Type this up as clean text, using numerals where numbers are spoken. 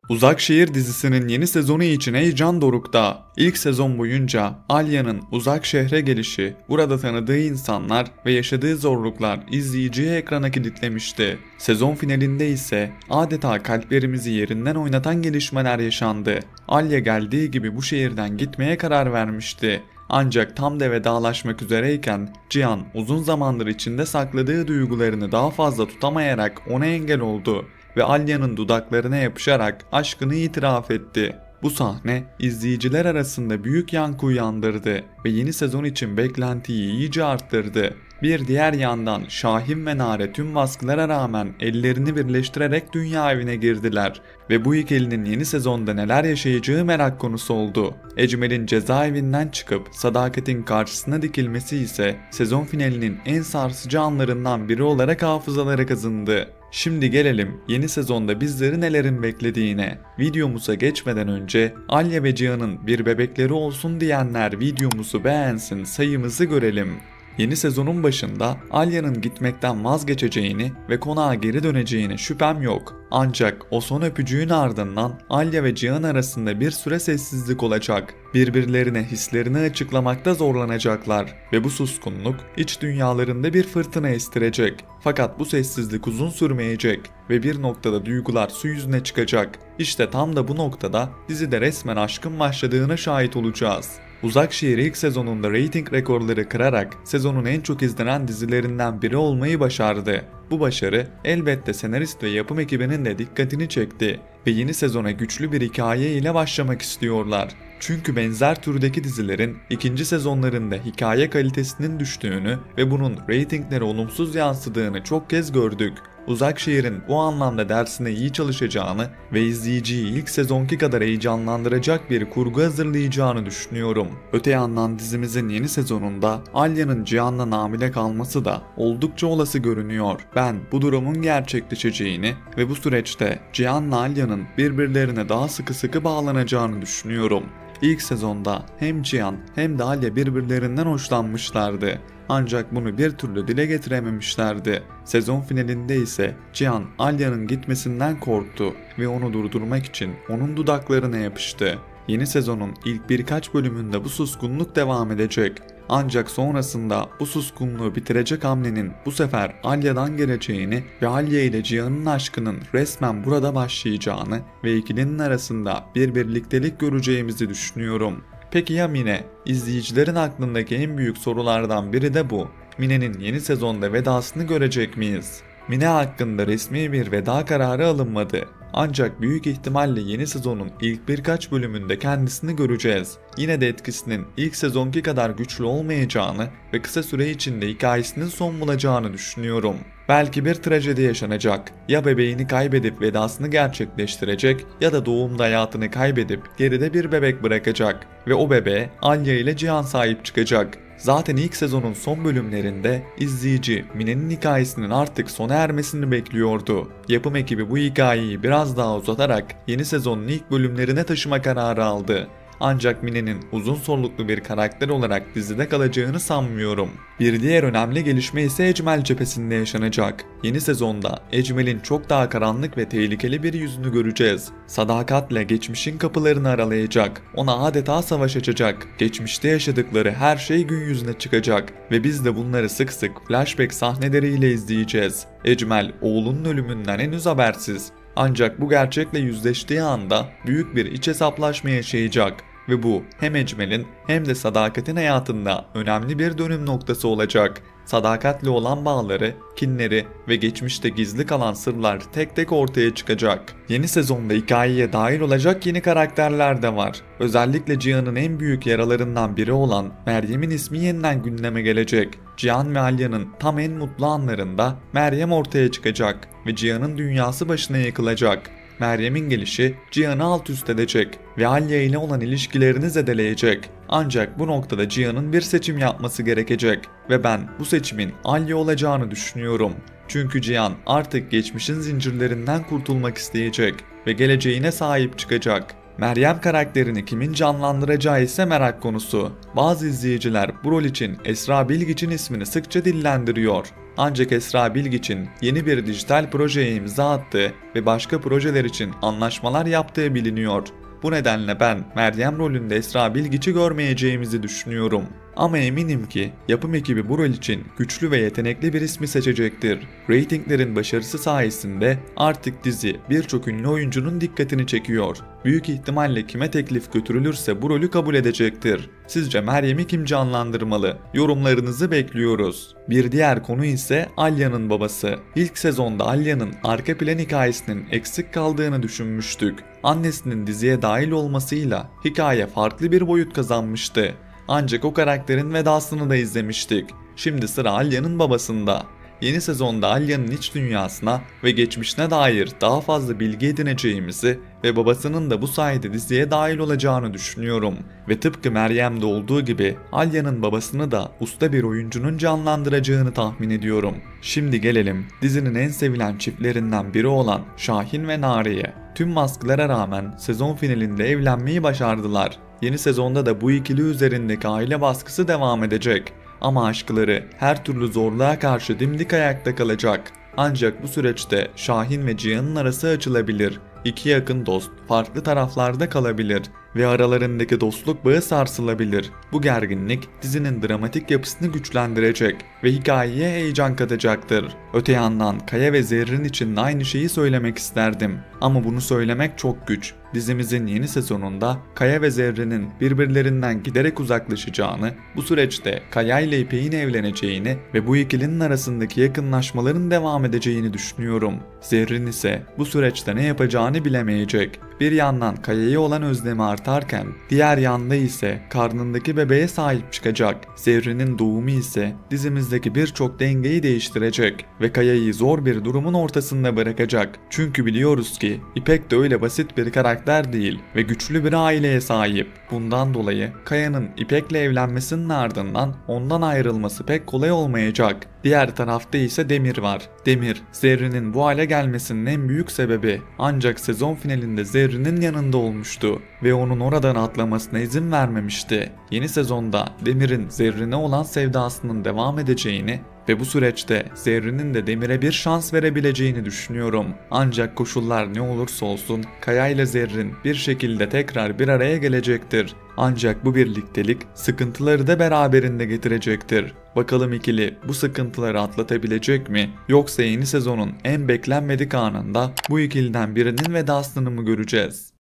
Uzak Şehir dizisinin yeni sezonu için heyecan dorukta. İlk sezon boyunca Alya'nın uzak şehre gelişi, burada tanıdığı insanlar ve yaşadığı zorluklar izleyiciyi ekrana kilitlemişti. Sezon finalinde ise adeta kalplerimizi yerinden oynatan gelişmeler yaşandı. Alya geldiği gibi bu şehirden gitmeye karar vermişti. Ancak tam da vedalaşmak üzereyken Cihan uzun zamandır içinde sakladığı duygularını daha fazla tutamayarak ona engel oldu ve Alya'nın dudaklarına yapışarak aşkını itiraf etti. Bu sahne izleyiciler arasında büyük yankı uyandırdı ve yeni sezon için beklentiyi iyice arttırdı. Bir diğer yandan Şahin ve Nare tüm baskılara rağmen ellerini birleştirerek dünya evine girdiler ve bu ikilinin yeni sezonda neler yaşayacağı merak konusu oldu. Ecmel'in cezaevinden çıkıp Sadakat'in karşısına dikilmesi ise sezon finalinin en sarsıcı anlarından biri olarak hafızalara kazındı. Şimdi gelelim yeni sezonda bizleri nelerin beklediğine. Videomuza geçmeden önce Alya ve Cihan'ın bir bebekleri olsun diyenler videomuzu beğensin, sayımızı görelim. Yeni sezonun başında Alya'nın gitmekten vazgeçeceğini ve konağa geri döneceğine şüphem yok. Ancak o son öpücüğün ardından Alya ve Cihan arasında bir süre sessizlik olacak. Birbirlerine hislerini açıklamakta zorlanacaklar ve bu suskunluk iç dünyalarında bir fırtına estirecek. Fakat bu sessizlik uzun sürmeyecek ve bir noktada duygular su yüzüne çıkacak. İşte tam da bu noktada dizide resmen aşkın başladığına şahit olacağız. Uzak Şehir ilk sezonunda reyting rekorları kırarak sezonun en çok izlenen dizilerinden biri olmayı başardı. Bu başarı elbette senarist ve yapım ekibinin de dikkatini çekti ve yeni sezona güçlü bir hikaye ile başlamak istiyorlar. Çünkü benzer türdeki dizilerin ikinci sezonlarında hikaye kalitesinin düştüğünü ve bunun reytinglere olumsuz yansıdığını çok kez gördük. Uzak Şehir'in bu anlamda dersine iyi çalışacağını ve izleyiciyi ilk sezonki kadar heyecanlandıracak bir kurgu hazırlayacağını düşünüyorum. Öte yandan dizimizin yeni sezonunda Alya'nın Cihan'la hamile kalması da oldukça olası görünüyor. Ben bu durumun gerçekleşeceğini ve bu süreçte Cihan'la Alya'nın birbirlerine daha sıkı bağlanacağını düşünüyorum. İlk sezonda hem Cihan hem de Alya birbirlerinden hoşlanmışlardı. Ancak bunu bir türlü dile getirememişlerdi. Sezon finalinde ise Cihan Alya'nın gitmesinden korktu ve onu durdurmak için onun dudaklarına yapıştı. Yeni sezonun ilk birkaç bölümünde bu suskunluk devam edecek. Ancak sonrasında bu suskunluğu bitirecek hamlenin bu sefer Alya'dan geleceğini ve Alya ile Cihan'ın aşkının resmen burada başlayacağını ve ikilinin arasında bir birliktelik göreceğimizi düşünüyorum. Peki ya Mine? İzleyicilerin aklındaki en büyük sorulardan biri de bu. Mine'nin yeni sezonda vedasını görecek miyiz? Mine hakkında resmi bir veda kararı alınmadı. Ancak büyük ihtimalle yeni sezonun ilk birkaç bölümünde kendisini göreceğiz. Yine de etkisinin ilk sezonki kadar güçlü olmayacağını ve kısa süre içinde hikayesinin son bulacağını düşünüyorum. Belki bir trajedi yaşanacak. Ya bebeğini kaybedip vedasını gerçekleştirecek ya da doğumda hayatını kaybedip geride bir bebek bırakacak ve o bebeğe Alya ile Cihan sahip çıkacak. Zaten ilk sezonun son bölümlerinde izleyici Mine'nin hikayesinin artık sona ermesini bekliyordu. Yapım ekibi bu hikayeyi biraz daha uzatarak yeni sezonun ilk bölümlerine taşıma kararı aldı. Ancak Mine'nin uzun soluklu bir karakter olarak dizide kalacağını sanmıyorum. Bir diğer önemli gelişme ise Ecmel cephesinde yaşanacak. Yeni sezonda Ecmel'in çok daha karanlık ve tehlikeli bir yüzünü göreceğiz. Sadakatle geçmişin kapılarını aralayacak, ona adeta savaş açacak. Geçmişte yaşadıkları her şey gün yüzüne çıkacak ve biz de bunları sık sık flashback sahneleriyle izleyeceğiz. Ecmel oğlunun ölümünden henüz habersiz. Ancak bu gerçekle yüzleştiği anda büyük bir iç hesaplaşma yaşayacak ve bu hem Ecmel'in hem de Sadakat'in hayatında önemli bir dönüm noktası olacak. Sadakat'le olan bağları, kinleri ve geçmişte gizli kalan sırlar tek tek ortaya çıkacak. Yeni sezonda hikayeye dahil olacak yeni karakterler de var. Özellikle Cihan'ın en büyük yaralarından biri olan Meryem'in ismi yeniden gündeme gelecek. Cihan ve Alya'nın tam en mutlu anlarında Meryem ortaya çıkacak ve Cihan'ın dünyası başına yıkılacak. Meryem'in gelişi Cihan'ı alt üst edecek ve Alya ile olan ilişkilerini zedeleyecek. Ancak bu noktada Cihan'ın bir seçim yapması gerekecek ve ben bu seçimin Alya olacağını düşünüyorum. Çünkü Cihan artık geçmişin zincirlerinden kurtulmak isteyecek ve geleceğine sahip çıkacak. Meryem karakterini kimin canlandıracağı ise merak konusu. Bazı izleyiciler bu rol için Esra Bilgiç'in ismini sıkça dillendiriyor. Ancak Esra Bilgiç'in yeni bir dijital projeye imza attığı ve başka projeler için anlaşmalar yaptığı biliniyor. Bu nedenle ben Meryem rolünde Esra Bilgiç'i görmeyeceğimizi düşünüyorum. Ama eminim ki yapım ekibi bu rol için güçlü ve yetenekli bir ismi seçecektir. Ratinglerin başarısı sayesinde artık dizi birçok ünlü oyuncunun dikkatini çekiyor. Büyük ihtimalle kime teklif götürülürse bu rolü kabul edecektir. Sizce Meryem'i kim canlandırmalı? Yorumlarınızı bekliyoruz. Bir diğer konu ise Alya'nın babası. İlk sezonda Alya'nın arka plan hikayesinin eksik kaldığını düşünmüştük. Annesinin diziye dahil olmasıyla hikaye farklı bir boyut kazanmıştı. Ancak o karakterin vedasını da izlemiştik. Şimdi sıra Alya'nın babasında. Yeni sezonda Alya'nın iç dünyasına ve geçmişine dair daha fazla bilgi edineceğimizi ve babasının da bu sayede diziye dahil olacağını düşünüyorum. Ve tıpkı Meryem'de olduğu gibi Alya'nın babasını da usta bir oyuncunun canlandıracağını tahmin ediyorum. Şimdi gelelim dizinin en sevilen çiftlerinden biri olan Şahin ve Nare'ye. Tüm baskılara rağmen sezon finalinde evlenmeyi başardılar. Yeni sezonda da bu ikili üzerindeki aile baskısı devam edecek. Ama aşkları her türlü zorluğa karşı dimdik ayakta kalacak. Ancak bu süreçte Şahin ve Cihan'ın arası açılabilir. İki yakın dost farklı taraflarda kalabilir ve aralarındaki dostluk bağı sarsılabilir. Bu gerginlik dizinin dramatik yapısını güçlendirecek ve hikayeye heyecan katacaktır. Öte yandan Kaya ve Zerrin için de aynı şeyi söylemek isterdim. Ama bunu söylemek çok güç. Dizimizin yeni sezonunda Kaya ve Zerrin'in birbirlerinden giderek uzaklaşacağını, bu süreçte Kaya ile İpek'in evleneceğini ve bu ikilinin arasındaki yakınlaşmaların devam edeceğini düşünüyorum. Zerrin ise bu süreçte ne yapacağını bilemeyecek. Bir yandan Kaya'ya olan özlemi artarken diğer yanda ise karnındaki bebeğe sahip çıkacak. Zerrin'in doğumu ise dizimizdeki birçok dengeyi değiştirecek ve Kaya'yı zor bir durumun ortasında bırakacak. Çünkü biliyoruz ki İpek de öyle basit bir karakter değil ve güçlü bir aileye sahip. Bundan dolayı Kaya'nın İpek'le evlenmesinin ardından ondan ayrılması pek kolay olmayacak. Diğer tarafta ise Demir var. Demir, Zerrin'in bu hale gelmesinin en büyük sebebi. Ancak sezon finalinde Zerrin'in yanında olmuştu ve onun oradan atlamasına izin vermemişti. Yeni sezonda Demir'in Zerrin'e olan sevdasının devam edeceğini ve bu süreçte Zerrin'in de Demir'e bir şans verebileceğini düşünüyorum. Ancak koşullar ne olursa olsun Kaya ile Zerrin bir şekilde tekrar bir araya gelecektir. Ancak bu birliktelik sıkıntıları da beraberinde getirecektir. Bakalım ikili bu sıkıntıları atlatabilecek mi? Yoksa yeni sezonun en beklenmedik anında bu ikiliden birinin vedasını mı göreceğiz?